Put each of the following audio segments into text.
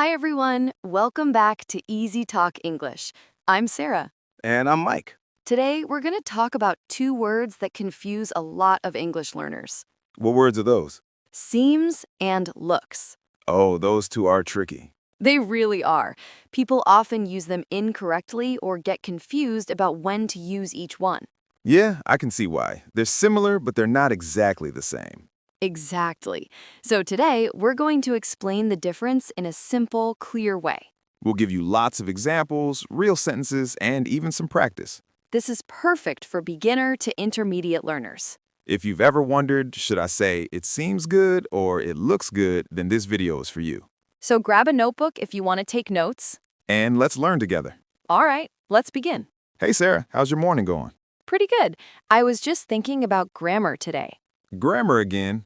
Hi, everyone. Welcome back to Easy Talk English. I'm Sarah. And I'm Mike. Today, we're going to talk about two words that confuse a lot of English learners: What words are those? seems and looks. Oh, those two are tricky. They really are. People often use them incorrectly or get confused about when to use each one. Yeah, I can see why. They're similar, but they're not exactly the same. Exactly. So today, we're going to explain the difference in a simple, clear way. We'll give you lots of examples, real sentences, and even some practice. This is perfect for beginner to intermediate learners. If you've ever wondered, should I say it seems good or it looks good, then this video is for you. So grab a notebook if you want to take notes. And let's learn together. All right, let's begin. Hey, Sarah, how's your morning going? Pretty good. I was just thinking about grammar today. Grammar again.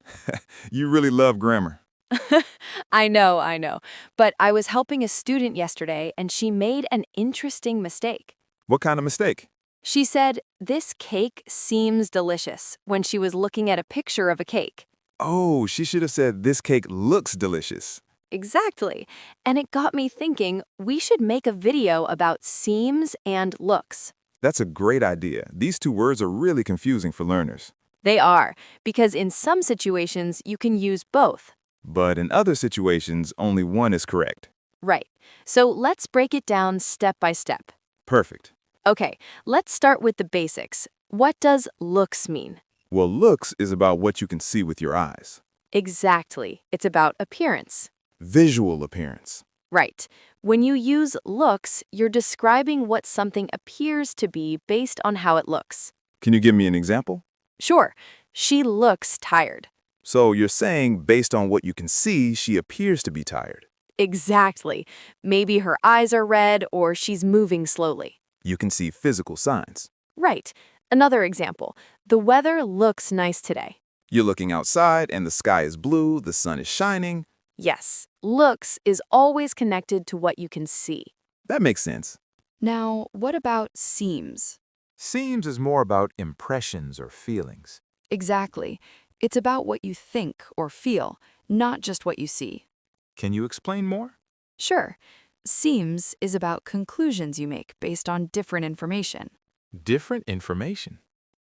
You really love grammar. I know. But I was helping a student yesterday and she made an interesting mistake. What kind of mistake? She said, "This cake seems delicious," when she was looking at a picture of a cake. Oh, she should have said this cake looks delicious. Exactly. And it got me thinking we should make a video about seems and looks. That's a great idea. These two words are really confusing for learners. They are, because in some situations you can use both. But in other situations, only one is correct. Right. So let's break it down step by step. Perfect. Okay, let's start with the basics. What does looks mean? Well, looks is about what you can see with your eyes. Exactly. It's about appearance. Visual appearance. Right. When you use looks, you're describing what something appears to be based on how it looks. Can you give me an example? Sure, she looks tired. So you're saying based on what you can see, she appears to be tired. Exactly. Maybe her eyes are red or she's moving slowly. You can see physical signs. Right. Another example. The weather looks nice today. You're looking outside and the sky is blue, the sun is shining. Yes, looks is always connected to what you can see. That makes sense. Now, what about seems? Seems is more about impressions or feelings. Exactly. It's about what you think or feel, not just what you see. Can you explain more? Sure. Seems is about conclusions you make based on different information. Different information.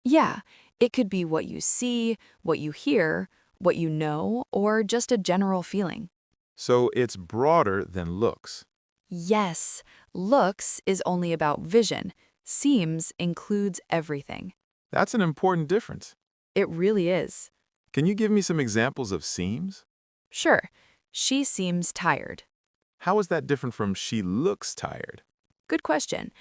Yeah, it could be what you see, what you hear, what you know, or just a general feeling. So it's broader than looks. Yes, looks is only about vision. Seems includes everything. That's an important difference. It really is. Can you give me some examples of seems? Sure, she seems tired. How is that different from she looks tired? Good question.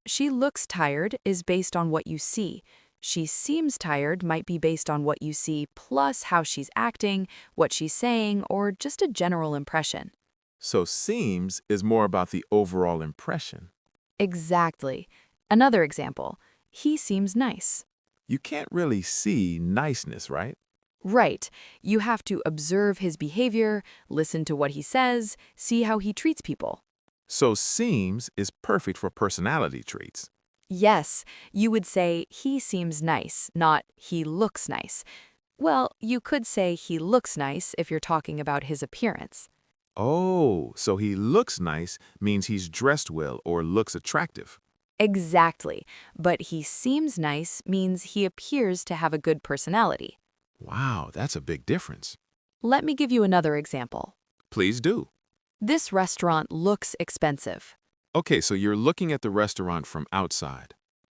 She looks tired is based on what you see. She seems tired might be based on what you see plus how she's acting, what she's saying, or just a general impression. So seems is more about the overall impression. Exactly. Another example. He seems nice. You can't really see niceness, right? Right. You have to observe his behavior, listen to what he says, see how he treats people. So seems is perfect for personality traits. Yes, you would say he seems nice, not he looks nice. Well, you could say he looks nice if you're talking about his appearance. Oh, so he looks nice means he's dressed well or looks attractive. Exactly. But he seems nice means he appears to have a good personality. Wow, that's a big difference. Let me give you another example. Please do. This restaurant looks expensive. Okay, so you're looking at the restaurant from outside.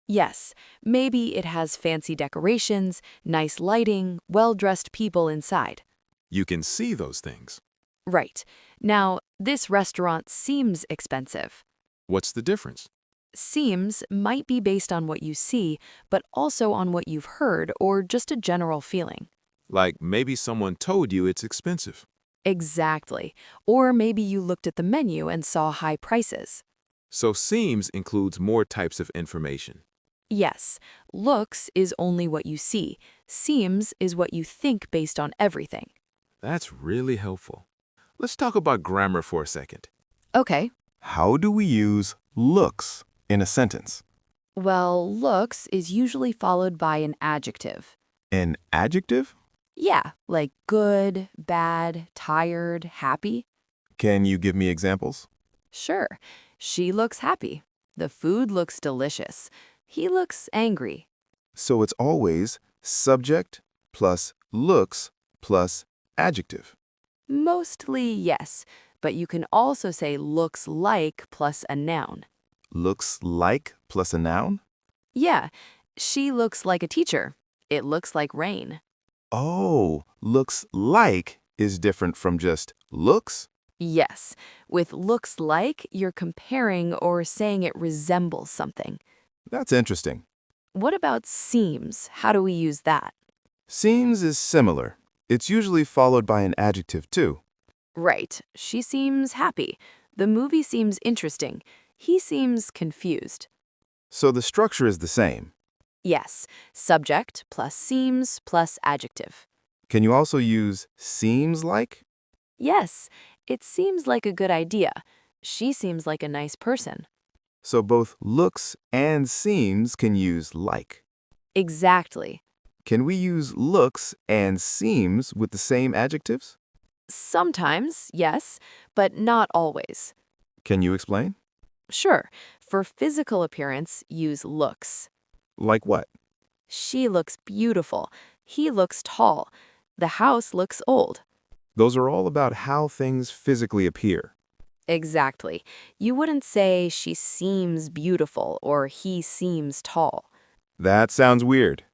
Yes, maybe it has fancy decorations, nice lighting, well-dressed people inside. You can see those things. Right. Now, this restaurant seems expensive. What's the difference? Seems might be based on what you see, but also on what you've heard or just a general feeling. Like maybe someone told you it's expensive. Exactly. Or maybe you looked at the menu and saw high prices. So seems includes more types of information. Yes, looks is only what you see. Seems is what you think based on everything. That's really helpful. Let's talk about grammar for a second. Okay. How do we use looks in a sentence? Well, looks is usually followed by an adjective. An adjective? Yeah, like good, bad, tired, happy. Can you give me examples? Sure, she looks happy. The food looks delicious. He looks angry. So it's always subject plus looks plus adjective. Mostly yes, but you can also say looks like plus a noun. Looks like plus a noun? Yeah, she looks like a teacher. It looks like rain. Oh, looks like is different from just looks? Yes, with looks like, you're comparing or saying it resembles something. That's interesting. What about seems? How do we use that? Seems is similar. It's usually followed by an adjective too. Right, she seems happy. The movie seems interesting. He seems confused. So the structure is the same. Yes, subject plus seems plus adjective. Can you also use seems like? Yes, it seems like a good idea. She seems like a nice person. So both looks and seems can use like. Exactly. Can we use looks and seems with the same adjectives? Sometimes, yes, but not always. Can you explain? Sure, for physical appearance, use looks. Like what? She looks beautiful. He looks tall. The house looks old. Those are all about how things physically appear. Exactly. You wouldn't say she seems beautiful or he seems tall. That sounds weird.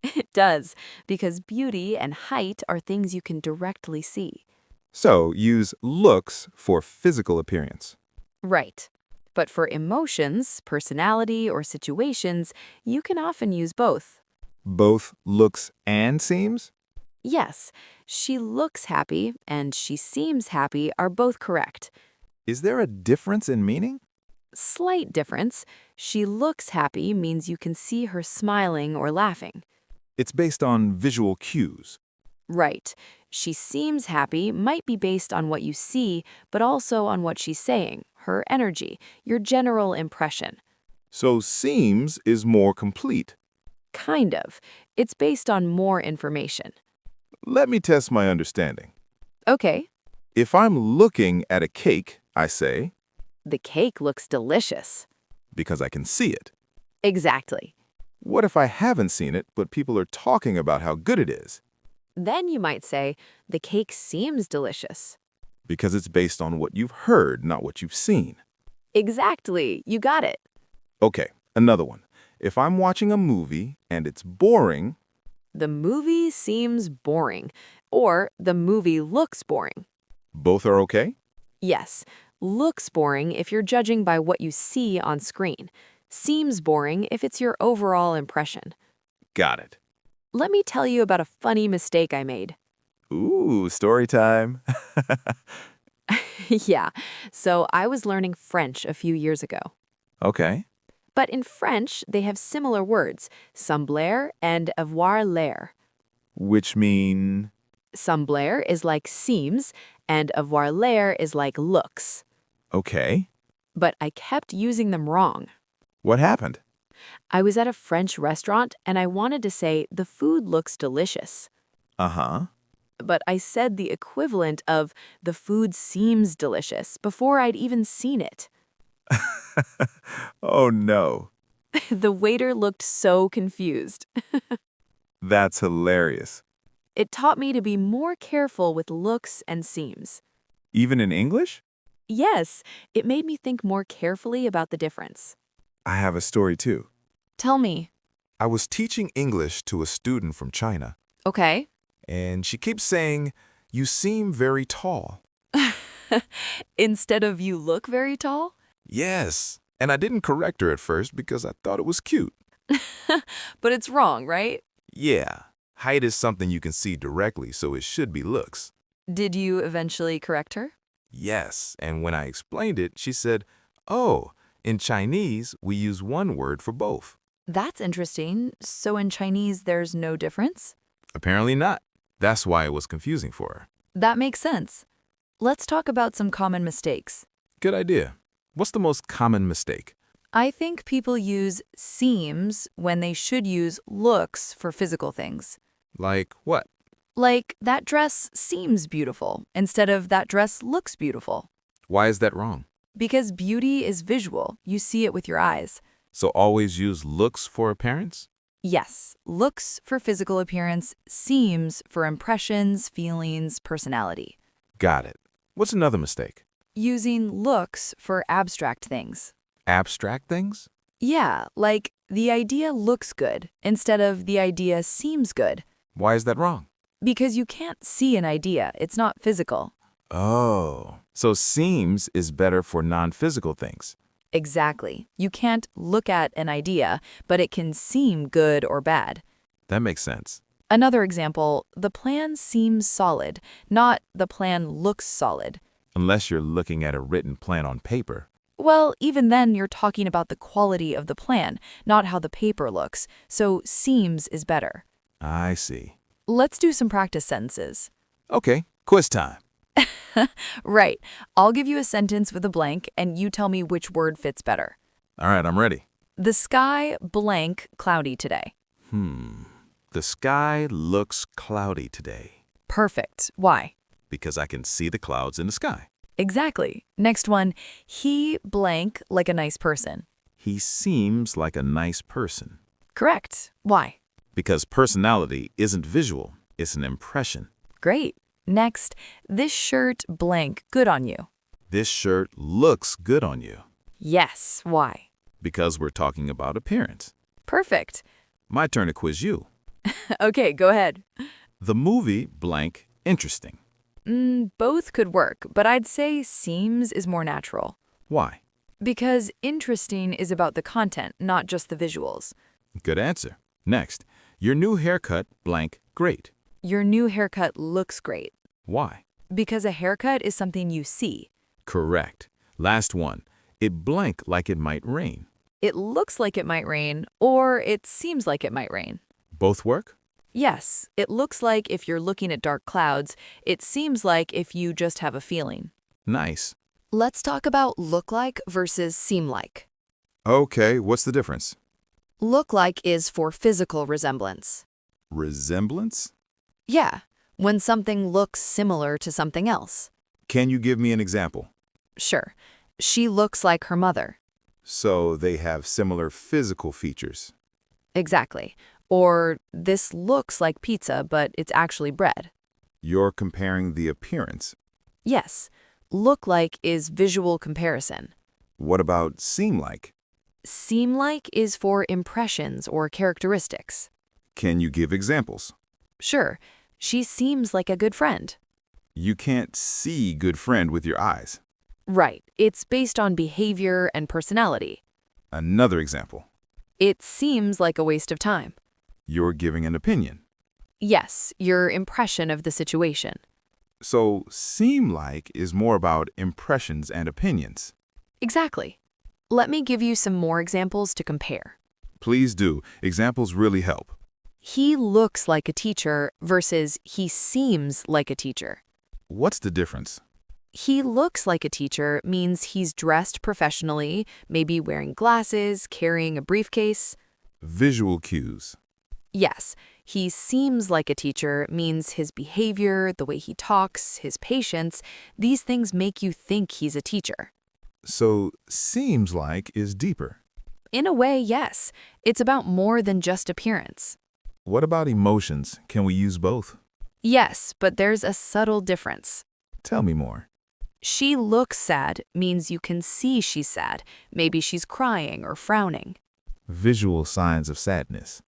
It does, because beauty and height are things you can directly see. So use looks for physical appearance. Right. But for emotions, personality, or situations, you can often use both. Both looks and seems? Yes, she looks happy and she seems happy are both correct. Is there a difference in meaning? Slight difference. She looks happy means you can see her smiling or laughing. It's based on visual cues. Right. She seems happy might be based on what you see, but also on what she's saying, her energy, your general impression. So seems is more complete. Kind of. It's based on more information. Let me test my understanding. Okay. If I'm looking at a cake, I say, The cake looks delicious. because I can see it. Exactly. What if I haven't seen it, but people are talking about how good it is? Then you might say, the cake seems delicious. Because it's based on what you've heard, not what you've seen. Exactly. You got it. Okay, another one. If I'm watching a movie and it's boring, The movie seems boring. Or the movie looks boring. both are okay? Yes, looks boring if you're judging by what you see on screen. Seems boring if it's your overall impression. Got it. Let me tell you about a funny mistake I made. Ooh, story time. Yeah, so I was learning French a few years ago. Okay. But in French, they have similar words, sembler and avoir l'air. Which mean... Sembler is like seems, and avoir l'air is like looks. Okay. But I kept using them wrong. What happened? I was at a French restaurant and I wanted to say, the food looks delicious. Uh-huh. But I said the equivalent of, the food seems delicious, before I'd even seen it. Oh, no. The waiter looked so confused. That's hilarious. It taught me to be more careful with looks and seems. Even in English? Yes, it made me think more carefully about the difference. I have a story too. Tell me. I was teaching English to a student from China, Okay. and she keeps saying, "You seem very tall." Instead of you look very tall? Yes, and I didn't correct her at first because I thought it was cute. But it's wrong, right? Yeah, height is something you can see directly, so it should be looks. Did you eventually correct her? Yes, and when I explained it, she said, "Oh, in Chinese, we use one word for both." That's interesting. So in Chinese, there's no difference? Apparently not. That's why it was confusing for her. That makes sense. Let's talk about some common mistakes. Good idea. What's the most common mistake? I think people use seems when they should use looks for physical things. Like what? Like, that dress seems beautiful instead of that dress looks beautiful. Why is that wrong? Because beauty is visual, you see it with your eyes. So always use looks for appearance? Yes, looks for physical appearance, seems for impressions, feelings, personality. Got it. What's another mistake? Using looks for abstract things. Abstract things? Yeah, like the idea looks good instead of the idea seems good. Why is that wrong? Because you can't see an idea, it's not physical. Oh, so seems is better for non-physical things. Exactly. You can't look at an idea, but it can seem good or bad. That makes sense. Another example, the plan seems solid, not the plan looks solid. Unless you're looking at a written plan on paper. Well, even then you're talking about the quality of the plan, not how the paper looks, so seems is better. I see. Let's do some practice sentences. Okay, quiz time. Right. I'll give you a sentence with a blank, and you tell me which word fits better. All right, I'm ready. The sky blank cloudy today. The sky looks cloudy today Perfect. Why? because I can see the clouds in the sky. Exactly. Next one. He blank like a nice person. He seems like a nice person Correct. Why? because personality isn't visual, it's an impression. Great. Next. This shirt blank good on you. This shirt looks good on you Yes. Why? because we're talking about appearance. Perfect. My turn to quiz you. Okay, go ahead. The movie blank interesting. Both could work, but I'd say seems is more natural. Why? Because interesting is about the content, not just the visuals. Good answer. Next, your new haircut blank great. Your new haircut looks great. Why? Because a haircut is something you see. Correct. Last one. It blank like it might rain. It looks like it might rain, or it seems like it might rain. Both work? Yes, it looks like if you're looking at dark clouds. It seems like if you just have a feeling. Nice. Let's talk about look like versus seem like. Okay, what's the difference? Look like is for physical resemblance. Resemblance? Yeah, when something looks similar to something else. Can you give me an example? Sure, she looks like her mother. So they have similar physical features. Exactly. Or this looks like pizza, but it's actually bread. You're comparing the appearance. Yes, look like is visual comparison. What about seem like? Seem like is for impressions or characteristics. Can you give examples? Sure, she seems like a good friend. You can't see good friend with your eyes. Right, it's based on behavior and personality. Another example. It seems like a waste of time. You're giving an opinion. Yes, your impression of the situation. So seem like is more about impressions and opinions. Exactly. Let me give you some more examples to compare. Please do. Examples really help. He looks like a teacher versus he seems like a teacher. What's the difference? He looks like a teacher means he's dressed professionally, maybe wearing glasses, carrying a briefcase. Visual cues. Yes, he seems like a teacher means his behavior, the way he talks, his patience, these things make you think he's a teacher. So seems like is deeper. In a way, yes. It's about more than just appearance. What about emotions? Can we use both? Yes, but there's a subtle difference. Tell me more. She looks sad means you can see she's sad. Maybe she's crying or frowning. Visual signs of sadness.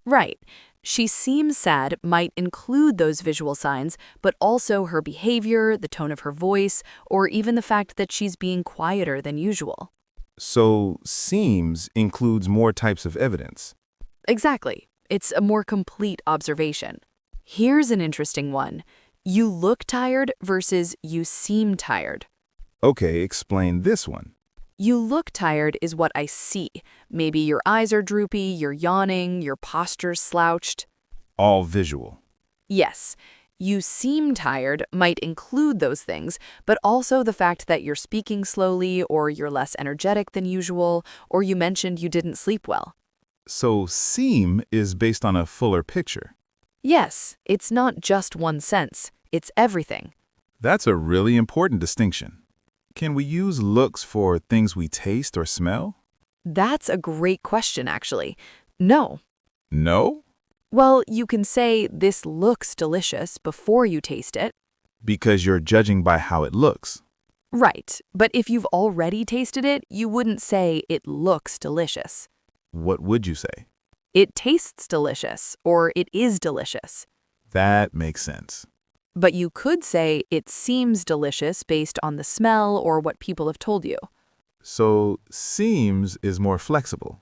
Right. She seems sad might include those visual signs, but also her behavior, the tone of her voice, or even the fact that she's being quieter than usual. So seems includes more types of evidence. Exactly. It's a more complete observation. Here's an interesting one. You look tired versus you seem tired. Okay, explain this one. You look tired is what I see. Maybe your eyes are droopy, you're yawning, your posture's slouched. All visual. Yes, you seem tired might include those things, but also the fact that you're speaking slowly or you're less energetic than usual, or you mentioned you didn't sleep well. So seem is based on a fuller picture. Yes, it's not just one sense, it's everything. That's a really important distinction. Can we use looks for things we taste or smell? That's a great question, actually. No. No, Well, you can say this looks delicious before you taste it. because you're judging by how it looks. Right, but if you've already tasted it, you wouldn't say it looks delicious. What would you say? It tastes delicious, or it is delicious. That makes sense. But you could say it seems delicious based on the smell or what people have told you. So, seems is more flexible.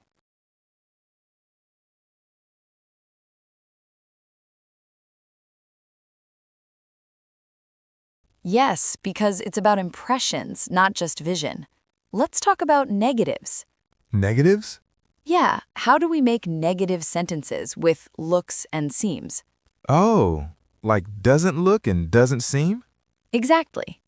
Yes, because it's about impressions, not just vision. Let's talk about negatives. Negatives? Yeah, how do we make negative sentences with looks and seems? Oh, like doesn't look and doesn't seem? Exactly.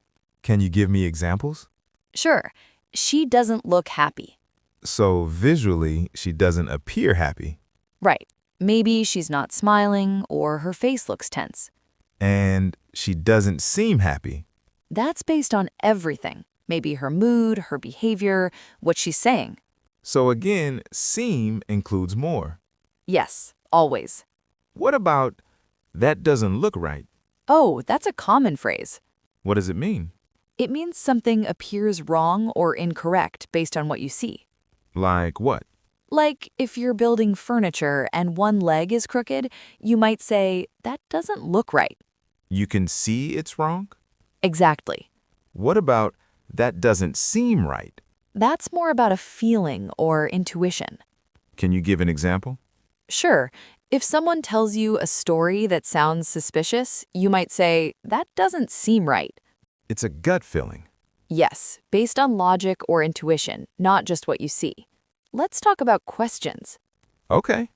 Can you give me examples? Sure, she doesn't look happy. So visually, she doesn't appear happy. Right. Maybe she's not smiling or her face looks tense. And she doesn't seem happy. That's based on everything. Maybe her mood, her behavior, what she's saying. So again, seem includes more. Yes, always. What about that doesn't look right? Oh, that's a common phrase. What does it mean? It means something appears wrong or incorrect based on what you see. Like what? Like if you're building furniture and one leg is crooked, you might say, that doesn't look right. You can see it's wrong? Exactly. What about that doesn't seem right? That's more about a feeling or intuition. Can you give an example? Sure, if someone tells you a story that sounds suspicious, you might say, that doesn't seem right. It's a gut feeling. Yes, based on logic or intuition, not just what you see. Let's talk about questions. Okay.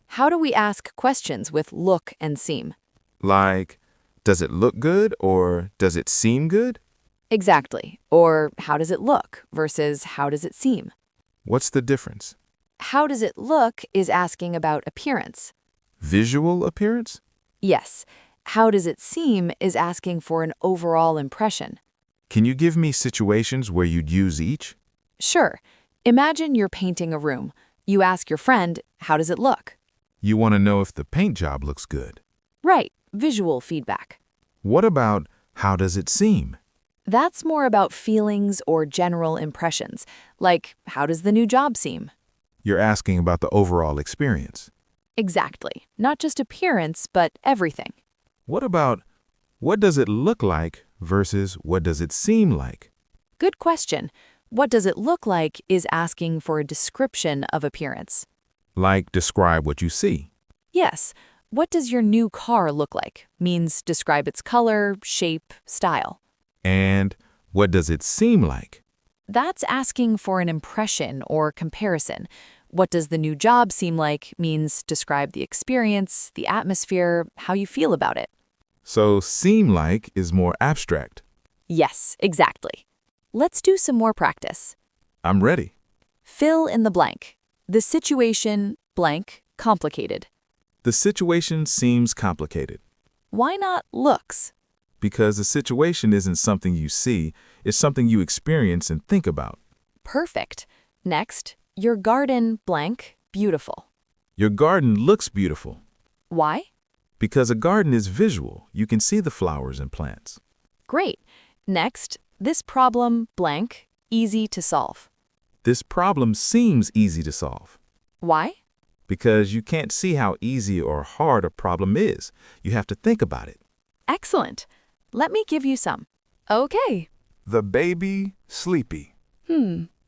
How do we ask questions with look and seem? Like, does it look good or does it seem good? Exactly. Or how does it look versus how does it seem? What's the difference? How does it look is asking about appearance. Visual appearance? Yes. How does it seem is asking for an overall impression. Can you give me situations where you'd use each? Sure. Imagine you're painting a room. You ask your friend, how does it look? You want to know if the paint job looks good. Right, visual feedback. What about how does it seem? That's more about feelings or general impressions, like how does the new job seem? You're asking about the overall experience. Exactly. Not just appearance, but everything. What about what does it look like versus what does it seem like? Good question. What does it look like is asking for a description of appearance. Like describe what you see. Yes. What does your new car look like? Means describe its color, shape, style. And what does it seem like? That's asking for an impression or comparison. What does the new job seem like means describe the experience, the atmosphere, how you feel about it. So seem like is more abstract. Yes, exactly. Let's do some more practice. I'm ready. Fill in the blank. The situation, blank, complicated. The situation seems complicated Why not looks? because the situation isn't something you see, it's something you experience and think about. Perfect. Next, your garden, blank, beautiful. Your garden looks beautiful Why? because a garden is visual. You can see the flowers and plants. Great. Next, this problem, blank, easy to solve. This problem seems easy to solve Why? because you can't see how easy or hard a problem is. You have to think about it. Excellent. Let me give you some. Okay. The baby sleepy.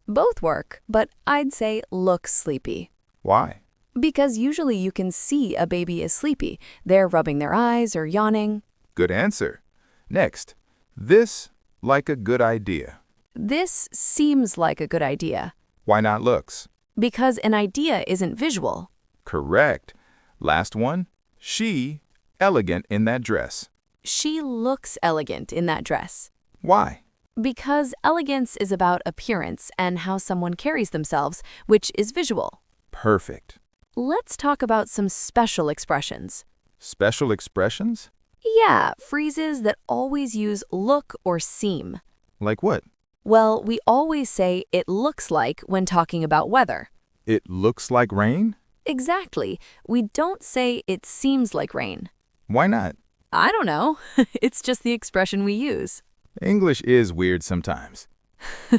Both work, but I'd say looks sleepy. Why? Because usually you can see a baby is sleepy. They're rubbing their eyes or yawning. Good answer. Next, this like a good idea. This seems like a good idea. Why not looks? Because an idea isn't visual. Correct. Last one, she elegant in that dress. She looks elegant in that dress. Why? Because elegance is about appearance and how someone carries themselves, which is visual. Perfect. Let's talk about some special expressions. Special expressions? Yeah, phrases that always use look or seem. Like what? Well, we always say it looks like when talking about weather. It looks like rain? Exactly. We don't say it seems like rain. Why not? I don't know. It's just the expression we use. English is weird sometimes.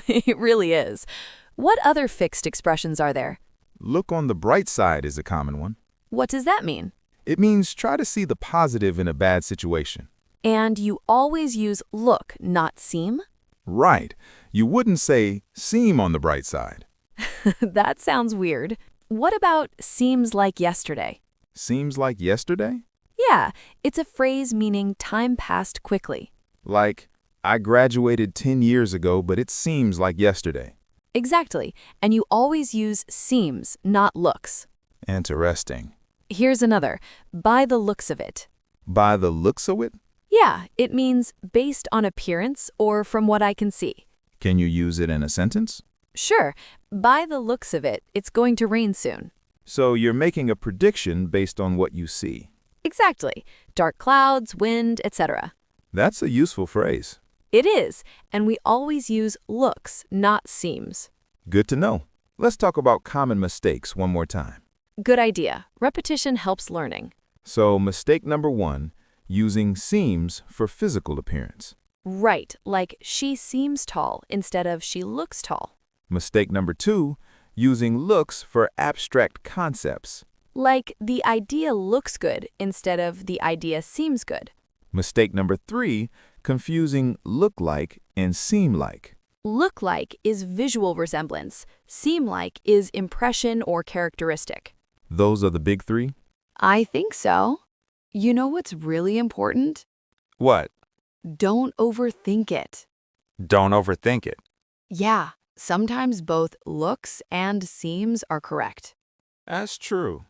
It really is. What other fixed expressions are there? Look on the bright side is a common one. What does that mean? It means try to see the positive in a bad situation. And you always use look, not seem? Right. You wouldn't say seem on the bright side. That sounds weird. What about seems like yesterday? Seems like yesterday? Yeah, it's a phrase meaning time passed quickly. Like, I graduated 10 years ago, but it seems like yesterday. Exactly, and you always use seems, not looks. Interesting. Here's another, by the looks of it. By the looks of it? Yeah, it means based on appearance or from what I can see. Can you use it in a sentence? Sure, by the looks of it, it's going to rain soon. So you're making a prediction based on what you see. Exactly, dark clouds, wind, etc. That's a useful phrase. It is, and we always use looks, not seems. Good to know. Let's talk about common mistakes one more time. Good idea. Repetition helps learning. So mistake number 1, using seems for physical appearance. Right, like she seems tall instead of she looks tall. Mistake number 2, using looks for abstract concepts. Like the idea looks good instead of the idea seems good. Mistake number 3, confusing look like and seem like. Look like is visual resemblance. Seem like is impression or characteristic. Those are the big 3? I think so. You know what's really important? What? Don't overthink it. Don't overthink it. Yeah, sometimes both looks and seems are correct. That's true.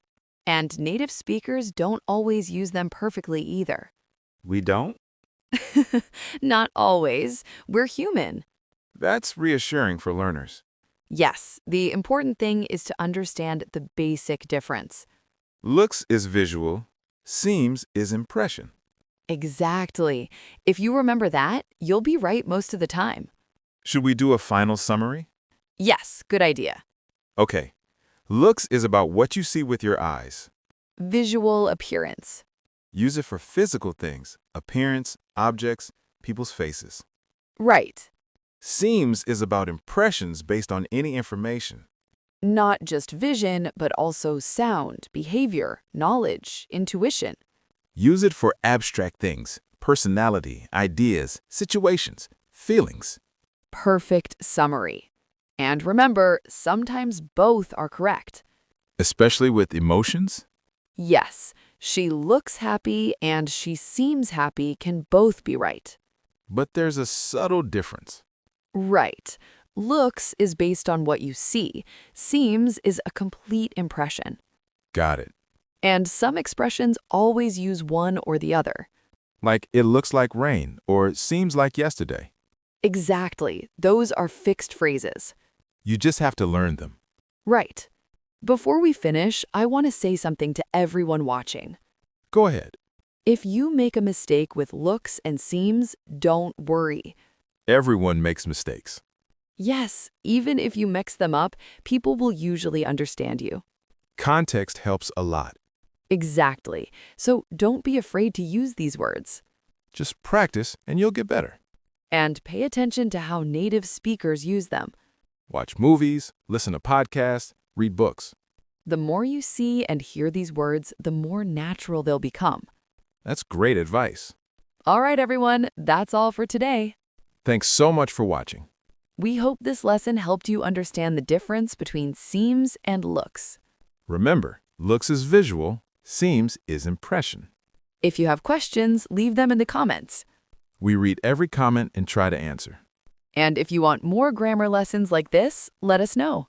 And native speakers don't always use them perfectly either. We don't? Not always. We're human. That's reassuring for learners. Yes, the important thing is to understand the basic difference. Looks is visual, seems is impression. Exactly. If you remember that, you'll be right most of the time. Should we do a final summary? Yes, good idea. Okay. Looks is about what you see with your eyes. Visual appearance. Use it for physical things, appearance, objects, people's faces. Right. Seems is about impressions based on any information. Not just vision, but also sound, behavior, knowledge, intuition. Use it for abstract things, personality, ideas, situations, feelings. Perfect summary. And remember, sometimes both are correct. Especially with emotions? Yes, she looks happy and she seems happy can both be right. But there's a subtle difference. Right. Looks is based on what you see. Seems is a complete impression. Got it. And some expressions always use one or the other. Like it looks like rain or seems like yesterday. Exactly. Those are fixed phrases. You just have to learn them. Right. Before we finish, I want to say something to everyone watching. Go ahead. If you make a mistake with looks and seems, don't worry. Everyone makes mistakes. Yes, even if you mix them up, people will usually understand you. Context helps a lot. Exactly. So don't be afraid to use these words. Just practice and you'll get better. And pay attention to how native speakers use them. Watch movies, listen to podcasts, read books. The more you see and hear these words, the more natural they'll become. That's great advice. All right, everyone, that's all for today. Thanks so much for watching. We hope this lesson helped you understand the difference between seems and looks. Remember, looks is visual, seems is impression. If you have questions, leave them in the comments. We read every comment and try to answer. And if you want more grammar lessons like this, let us know.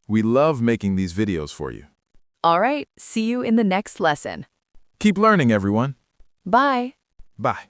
We love making these videos for you. All right, see you in the next lesson. Keep learning, everyone. Bye. Bye.